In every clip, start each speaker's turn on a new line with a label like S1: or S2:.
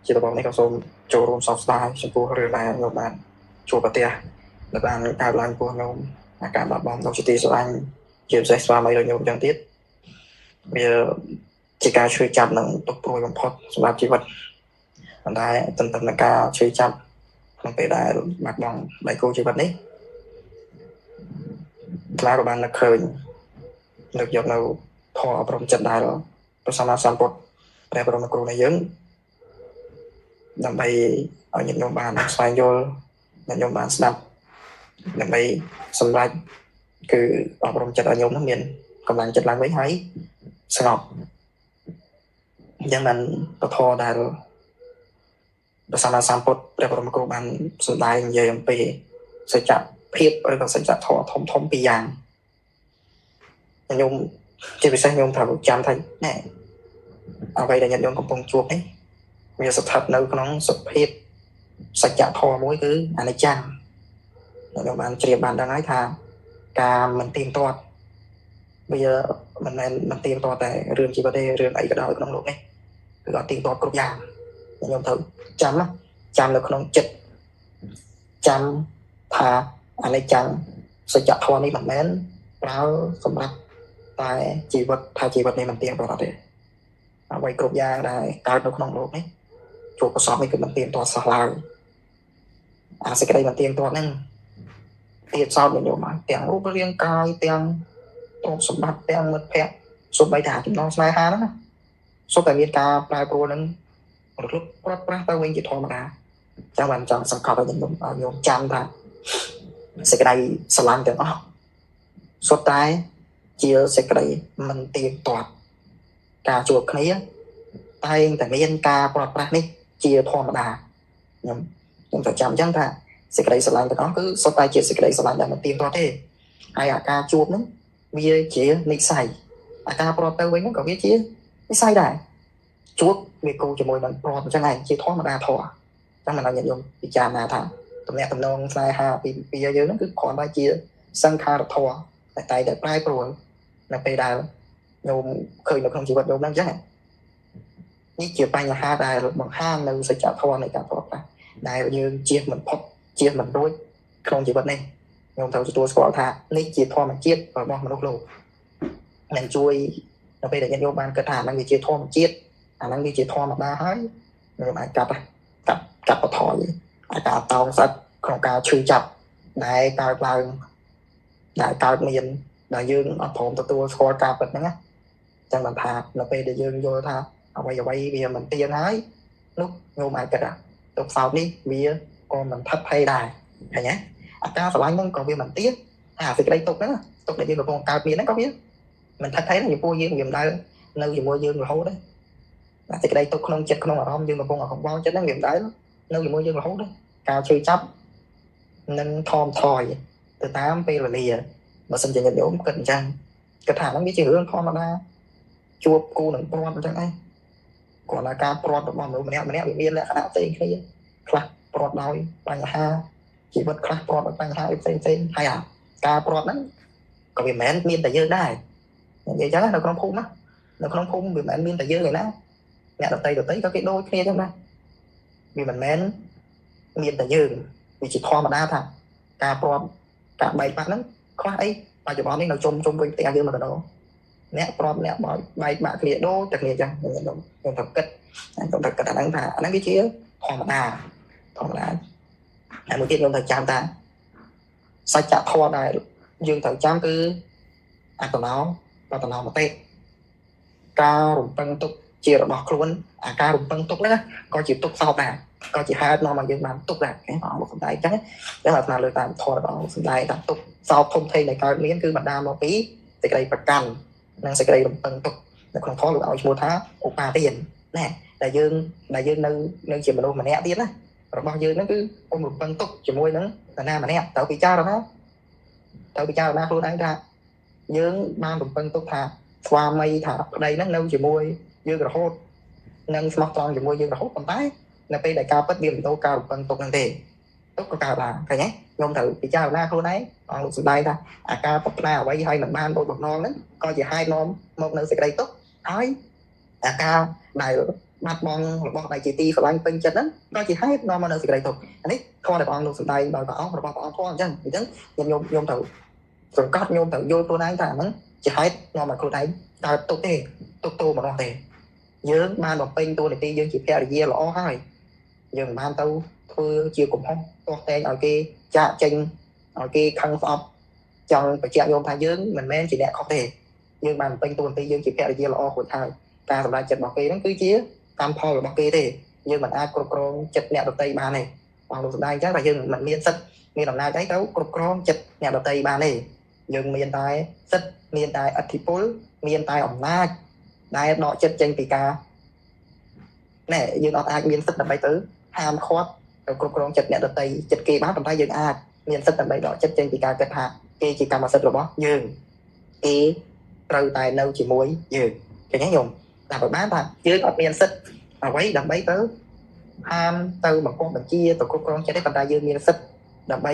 S1: chỉ là bọn này có số chỗ rôm sọc style trong phố rồi là người bạn chùa bát tia là bạn cao lang của nó cả bạn bóng trong city số anh chịu sẽ xóa mấy đôi nhôm chẳng tiết bây giờ chỉ cả chơi chặt nó tục rồi bằng phật làm chi vật còn đây tần tần là cả chơi chặt không phải đại mặt bằng đại cô chi vật đấy là của bạn là khởi được dọc nào thọ trong trận đại đó tôi sang sang bột để vào cô này dưỡng làm bay ở những nhóm bạn xoay vô những nhóm bạn snap làm bay xâm lanh cứ ở trong trận ở nhóm nó miền còn bạn trận lang mấy hay sơ ngọc dân mình có thọ đại rồi tôi sang bột để vào cô bạn xâm lanh về MP sẽ chặt phiếp rồi sẽ chặt thọ thông thông bị giang nhung chỉ vì sao nhung thảo chạm thấy nè ở đây là nhận nhung công bông chuột ấy bây giờ thật nơi nó sụp hết sạch chạm thò mỗi cứ anh ấy chăng rồi bạn chỉ bạn đang nói thà cả mình tìm toát bây giờ mình tìm toát tại rừng chỉ có đây rừng ấy cái đó nó luôn ấy gọi tìm toát cục vàng nhung thử chăm á chăm được nó chật chăm thà anh ấy chăng sạch chạm thò đi mình mến báo sầm rập tại chỉ vật này mình tìm toát đấy quay cục vàng này cao được nó luôn ấy chỗ có sót mấy cái mình tìm toát sạc lại sẽ cái đây mình tiền toán nên tiền sau mình nhiều mà tiền lúc riêng cài tiền tổng số bát tiền mất phép số bài thả chúng nó sai ha đó số tài viên ca bài pro nên một lúc quá tao quên chỉ thôi mà đã chẳng bạn chẳng sẵn khảo những đúng ở nhiều trăm ta sẽ cái đây sẵn lăn tiền đó số tài chia sẽ cái đây mình tiền toán cả chuột này tay tại mấy anh ca pro đi chia thôi mà đã nhưng phải chạm chẳng ta sẽ cái sờ lạnh nó cứ sau tay chia sẽ cái sờ lạnh là mình tìm to thế hay ca chuột nữa bia chia mình xài ca pro tơ với nó có biết chia cái sai đại chuột vì cô cho môi mình pro cho này chia thoát mà đa thọ chắc mình là nhận dùng bị chạm nào thằng tụi mẹ tụi non sai ha vì giờ nó cứ còn ba chia sang kha được thọ tại tay để play pro là pe đài nhôm khơi nó không chỉ vật nhôm năng chắc này như chia tay là ha đài bằng ha nó sẽ chạm thọ này chạm thọ đại như chia mình pop chia mình đôi không chỉ vật này nhưng thầu tôi có thà lấy chia thò mà chết và bỏ mình lúc lâu mình chui nó bây giờ nhân vô ban cơ thả năng bị chia thò mà chết năng bị chia thò mà ba hái rồi mà cặp vào thò vậy cả tàu sắt không cả chui chặt đại cao vào đại cao miền đại dương ở phòng tôi có cặp vật nữa chẳng mình thà nó bây giờ dương vô thà bây giờ mình tiền hái lúc vô mà cái lúc sau đi bia con mình thấp hay đài hay nhé ca phải anh còn vì mình tiếc thì cái đây tục đó tục để cho con cao bia nó có biết mình thấy là nhiều dương nhiều đây nơi gì mua dương là hố đấy thì cái đây tục không chết không mà không dương mà con không bao chết nó nghiệm đấy nơi gì mua dương là hố đấy cao chơi chấp nên thòm thòi từ 8 p là lìa mà xin cho nhận dấu cần chăng cái thả nó biết chỉ hướng thòm mà chua cô đừng pro chẳng ai còn là ca pro được bọn mình bị biên lại khá tiền kia class pro đôi bằng ha chỉ vật class pro được bằng ha xem hay ca pro đó còn vì mẹ miên tại dơ đài vậy chắc là con khung á nó không khung vì mẹ miên tại dơ người đó mẹ đầu tây có cái đôi kia trong đây vì mình mến miên tại dơ vì chỉ thoa mà đa thằng ca pro cả bảy bạn đó khó ấy mà cho bọn ấy nó chung với tiền dơ mà đó nè pro nè bỏ bảy bạn kia đôi đặc biệt chẳng nhưng thật kết thật kết là đáng thà đáng cái chia thoa mà đa hai mươi tiết thời trăm ta sai chặt thoa này dương thời trăm cứ tụi nó và tụi nó một tết cao rụng tăng tục chia được bọc luôn cao rụng tăng tục đó coi chỉ tục sau này coi chỉ hai nó mà dương làm tục là cái họ một phần tay chắc đó là lời tạm thôi đó phần tay tạm tục sau không thay này coi miếng cứ mặt đam một tí thì cái đây bạc cằn năng sẽ cái đây tăng tục là còn khó được ao mua thá của ba tiền nè đại dương nơi chỉ mà đâu mà nè tiền á rồi bao nhiêu nó cứ ôm một tăng tục chỉ môi nó là nam mà nè tao bị cha rồi đó tao bị cha rồi luôn đánh ra dương mang một tăng tục thà qua mây thả đây nó nâu chỉ môi dương rồi hốt nâng smartphone chỉ môi dương rồi hốt còn tái là bây đại cao bất điểm đâu cao được tăng tục năng thể tốt có cao là cái nhé nhôm thử bị cha ra luôn đấy còn sự đây ta cao tóc nào vậy hay mình ban đôi một non đấy coi chỉ hai non một nơi sẽ đây tốt ấy cao này បាត់បង់របស់ដៃជាទីស្រឡាញ់ពេញចិត្តហ្នឹងក៏ជាហេតុនាំមកនៅសេចក្តីទុក្ខអានេះធម៌ដែលព្រះអង្គលោកសម្ដែងដោយព្រះអង្គរបស់ព្រះអង្គធម៌អញ្ចឹងខ្ញុំត្រូវសង្កត់ខ្ញុំត្រូវយល់ខ្លួនឯងថាហ្នឹងជាហេតុនាំមកខ្លួនឯងកើតទុក្ខទេទុក្ខតូម្ដងទេយើងបានបំពេញតួនាទីយើងជាភរិយាល្អហើយយើងមិនបានទៅធ្វើជាកំហុសទាស់តែងឲ្យគេចាក់ចេញឲ្យគេខឹងស្អប់ចង់បញ្ជាក់ខ្ញុំថាយើងមិនមែនជាអ្នកខុសទេយើងបានបំពេញតួនាទីយើងជាភរិយាល្អរួចហើយការសម្រេចចិត្តរបស់គេហ្នឹងគឺជាកម្មផលរបស់គេទេយើងមិនអាចគ្រប់គ្រងចិត្តអ្នកដទៃបានទេបងលោកសម្ដែងអញ្ចឹងថាយើងមិនមានសិទ្ធិមានអំណាចអីទៅគ្រប់គ្រងចិត្តអ្នកដទៃបានទេយើងមានតែសិទ្ធិមានតែអធិពលមានតែអំណាចដែលដកចិត្តចេញពីការណែយើងអត់អាចមានសិទ្ធិដើម្បីទៅហាមឃាត់ទៅគ្រប់គ្រងចិត្តអ្នកដទៃចិត្តគេបានប៉ុន្តែយើងអាចមានសិទ្ធិដើម្បីដកចិត្តចេញពីការគិតថាគេជាកម្មសិទ្ធិរបស់យើងគេត្រូវតែនៅជាមួយយើងឃើញទេញោមតែបើបានថាយើងអត់មានសិទ្ធិអ្វីដើម្បីទៅហាមទៅបង្កប់បញ្ជាទៅគ្រប់គ្រងចិត្តទេប៉ុន្តែយើងមានសិទ្ធិដើម្បី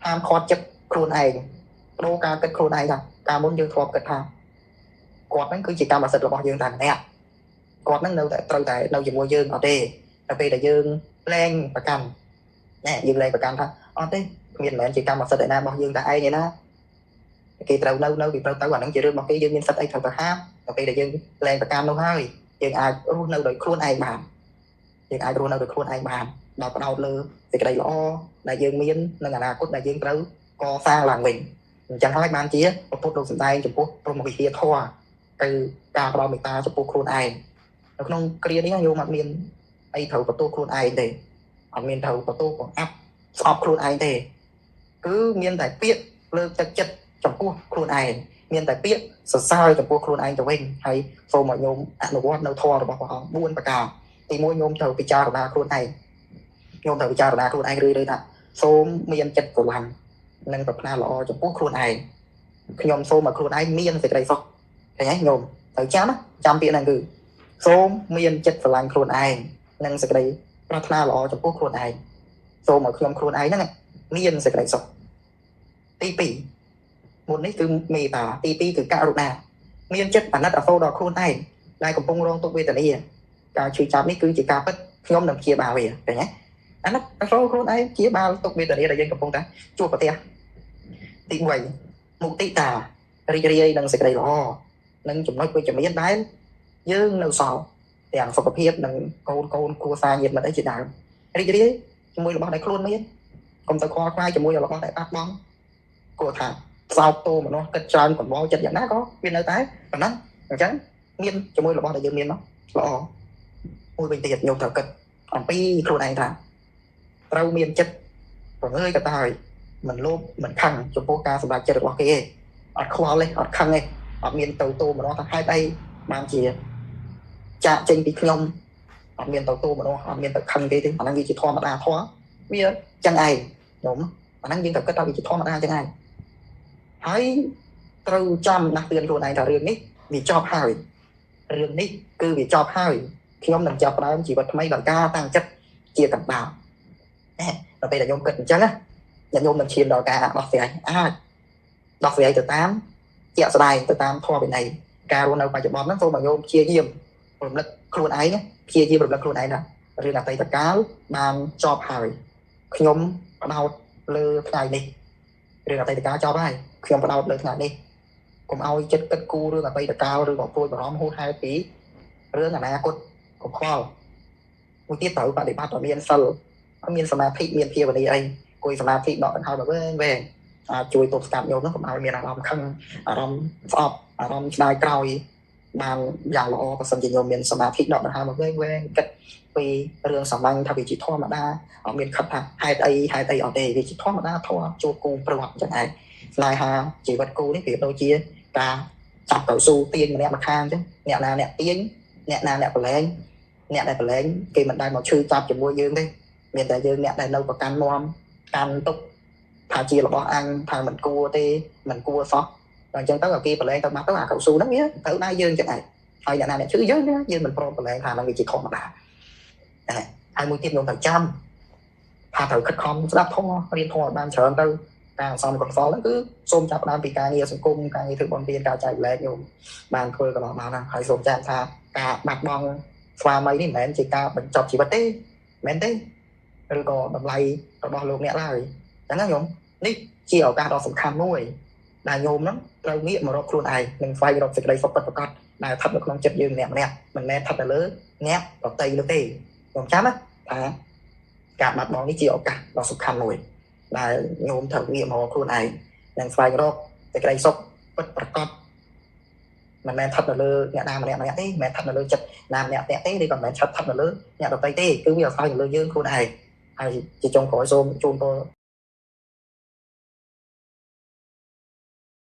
S1: ហាមឃាត់ចិត្តខ្លួនឯងបដូរការគិតខ្លួនឯងថាកាលមុនយើងធ្លាប់គិតថាគាត់ហ្នឹងគឺជាកម្មសិទ្ធិរបស់យើងតែម្នាក់គាត់ហ្នឹងនៅតែត្រូវតែនៅជាមួយយើងអត់ទេតែពេលដែលយើងលែងប្រកាន់ណែយើងលែងប្រកាន់ថាអត់ទេមានមិនមែនជាកម្មសិទ្ធិឯណារបស់យើងតែឯងទេណាគេត្រូវនៅគេត្រូវទៅអាហ្នឹងជារឿងរបស់គេយើងមានសិទ្ធិអីត្រូវទៅហាមតែពេលដែលយើងលែងប្រកាន់នោះហើយយើងអាចរស់នៅដោយខ្លួនឯងបានយើងអាចរស់នៅដោយខ្លួនឯងបានដោយផ្ដោតលើសេចក្តីល្អដែលយើងមាននិងអនាគតដែលយើងត្រូវកសាងឡើងវិញអញ្ចឹងហើយបានជាពុទ្ធលោកសម្ដែងចំពោះព្រហ្មវិហារធម៌គឺការផ្ដោតមេត្តាចំពោះខ្លួនឯងនៅក្នុងគ្រានេះយើងអត់មានអីត្រូវបន្ទោសខ្លួនឯងទេអត់មានត្រូវបន្ទោសបង្អាប់ស្អប់ខ្លួនឯងទេគឺមានតែពាក្យលើកទឹកចិត្តចំពោះខ្លួនឯងមានតែពាក្យសរសើរចំពោះខ្លួនឯងទៅវិញហើយសូមឲ្យញោមអនុវត្តនៅធម៌របស់ព្រះអង្គ4ប្រការទី1ញោមត្រូវពិចារណាខ្លួនឯងញោមត្រូវពិចារណាខ្លួនឯងរឿយៗថាសូមមានចិត្តស្រឡាញ់និងប្រាថ្នាល្អចំពោះខ្លួនឯងខ្ញុំសូមឲ្យខ្លួនឯងមានសេចក្តីសុខឃើញទេញោមត្រូវចាំពាក្យហ្នឹងគឺសូមមានចិត្តស្រឡាញ់ខ្លួនឯងនិងសេចក្តីប្រាថ្នាល្អចំពោះខ្លួនឯងសូមឲ្យខ្ញុំខ្លួនឯងហ្នឹងមានសេចក្តីសុខទី2មុននេះគឺមេត្តាទី2គឺករុណាមានចិត្តអាណិតអាសូរដល់ខ្លួនឯងដែលកំពុងរងទុក្ខវេទនាការឈឺចាប់នេះគឺជាការពិតខ្ញុំនឹងព្យាបាលវាឃើញទេអាណិតអាសូរខ្លួនឯងព្យាបាលទុក្ខវេទនាដែលយើងកំពុងតែជួបប្រទះទី3មុទិតារីករាយនឹងសេចក្តីល្អនិងចំណុចវិជ្ជមានដែលយើងនៅសល់ទាំងសុខភាពនិងកូនគ្រួសារញាតិមិត្តអីជាដើមរីករាយជាមួយរបស់ដែលខ្លួនមានកុំទៅខ្វល់ខ្វាយជាមួយរបស់ដែលបាត់បង់គួរថាសោកតោមនុស្សគិតច្រើនកង្វល់ចិត្តយ៉ាងណាក៏វានៅតែប៉ុណ្ណឹងអញ្ចឹងមានជាមួយរបស់ដែលយើងមានមកល្អមួយវិញទៀតខ្ញុំត្រូវគិតអំពីខ្លួនឯងថាត្រូវមានចិត្តប្រងើយកតើមិនលោភមិនខឹងចំពោះការសម្រេចចិត្តរបស់គេទេអត់ខ្វល់ទេអត់ខឹងទេអត់មានទៅតោមនុស្សថាហេតុអីបានជាចាក់ចេញពីខ្ញុំអត់មានទៅតោមនុស្សអត់មានទៅខឹងគេទេអាហ្នឹងវាជាធម្មតាធម៌វាចឹងឯងខ្ញុំអាហ្នឹងយើងត្រូវគិតថាវាជាធម្មតាចឹងឯងហើយត្រូវចាំដាស់តឿនខ្លួនឯងថារឿងនេះវាចប់ហើយរឿងនេះគឺវាចប់ហើយខ្ញុំនឹងចាប់ផ្ដើមជីវិតថ្មីដោយការតាំងចិត្តជាកណ្ដាលដល់ពេលដែលខ្ញុំគិតអញ្ចឹងណាខ្ញុំនឹងឈានដល់ការដោះស្រាយអាចដោះស្រាយទៅតាមជាក់ស្ដែងទៅតាមធម៌វិន័យការរស់នៅបច្ចុប្បន្នហ្នឹងសូមឲ្យខ្ញុំព្យាយាមរំលឹកខ្លួនឯងព្យាយាមរំលឹកខ្លួនឯងថារឿងអតីតកាលបានចប់ហើយខ្ញុំផ្ដោតលើថ្ងៃនេះរឿងអតីតកាលចប់ហើយខ្ញុំផ្ដោតលើថ្ងៃនេះកុំឲ្យចិត្តគិតគូររឿងអតីតកាលឬក៏ព្រួយបារម្ភហួសហេតុពីរឿងអនាគតកុំខ្វល់មួយទៀតត្រូវបដិបត្តិឲ្យមានសិលមានសមាធិមានភាវនាអីគួយសមាធិដកដង្ហើមវែងអាចជួយទប់ស្កាត់យកនោះកុំឲ្យមានអារម្មណ៍ខឹងអារម្មណ៍ស្អប់អារម្មណ៍ឆ្លើយក្រោយបានយ៉ាងល្អបើសិនជាញោមមានសមាធិដកដង្ហើមវែងគិតពីរឿងសាមញ្ញថាវាជាធម្មតាអត់មានខិតថាហេតុអីអត់ទេវាជាធម្មតាធម៌ជួបគូប្រវត្តិចឹងឯងស្នេហាជីវិតគូនេះវាដូចជាការចាប់ទៅស៊ូទាញម្នាក់ម្ខាងចឹងអ្នកណាអ្នកទាញអ្នកណាអ្នកប្រឡែងអ្នកដែលប្រឡែងគេមិនដែលមកឈឺចាប់ជាមួយយើងទេមានតែយើងអ្នកដែលនៅប្រកាន់នាំកាន់ទុកថាជារបស់អញថាមិនគួរទេមិនគួរសោះដល់អញ្ចឹងទៅឲ្យគេប្រឡែងទៅមកទៅអាកៅស៊ូហ្នឹងវាទៅដៃយើងចឹងឯងហើយអ្នកណាអ្នកឈឺយើងមិនព្រមប្រឡែងថាហ្នឹងវាជាធម្មតាហើយមួយទៀតខ្ញុំត្រូវចាំថាត្រូវខិតខំស្ដាប់ធម៌រៀនធម៌បានច្រើនទៅការអសមកខ្សលហ្នឹងគឺសូមចាប់ផ្ដើមពីការងារសង្គមការងារធ្វើបុណ្យទានការចែករំលែកខ្ញុំបានធ្វើកន្លងមកហ្នឹងហើយសូមចាត់ថាការបាត់បង់ ស្វាមីនេះមិនមែនជាការបញ្ចប់ជីវិតទេមែនទេឬក៏តម្លៃរបស់លោកអ្នកឡើយអញ្ចឹងខ្ញុំនេះជាឱកាសដ៏សំខាន់មួយដែលញោមហ្នឹងត្រូវងាកមករកខ្លួនឯងនិងស្វែងរកសេចក្តីសុខពិតប្រាកដដែលស្ថិតនៅក្នុងចិត្តយើងម្នាក់មិនមែនស្ថិតនៅលើអ្នកដទៃនោះទេខ្ញុំចាំថាការបាត់បង់នេះជាឱកាសដ៏សំខាន់មួយដែលញោមត្រូវងាកមករកខ្លួនឯងនិងស្វែងរកសេចក្តីសុខពិតប្រាកដមិនមែនស្ថិតនៅលើអ្នកណាម្នាក់ទេមិនមែនស្ថិតនៅលើចិត្តណាម្នាក់ទេឬក៏មិនមែនស្ថិតនៅលើអ្នកដទៃទេគឺវាអាស្រ័យនៅលើយើងខ្លួនឯងហើយជាចុងក្រោយសូមជូនពរ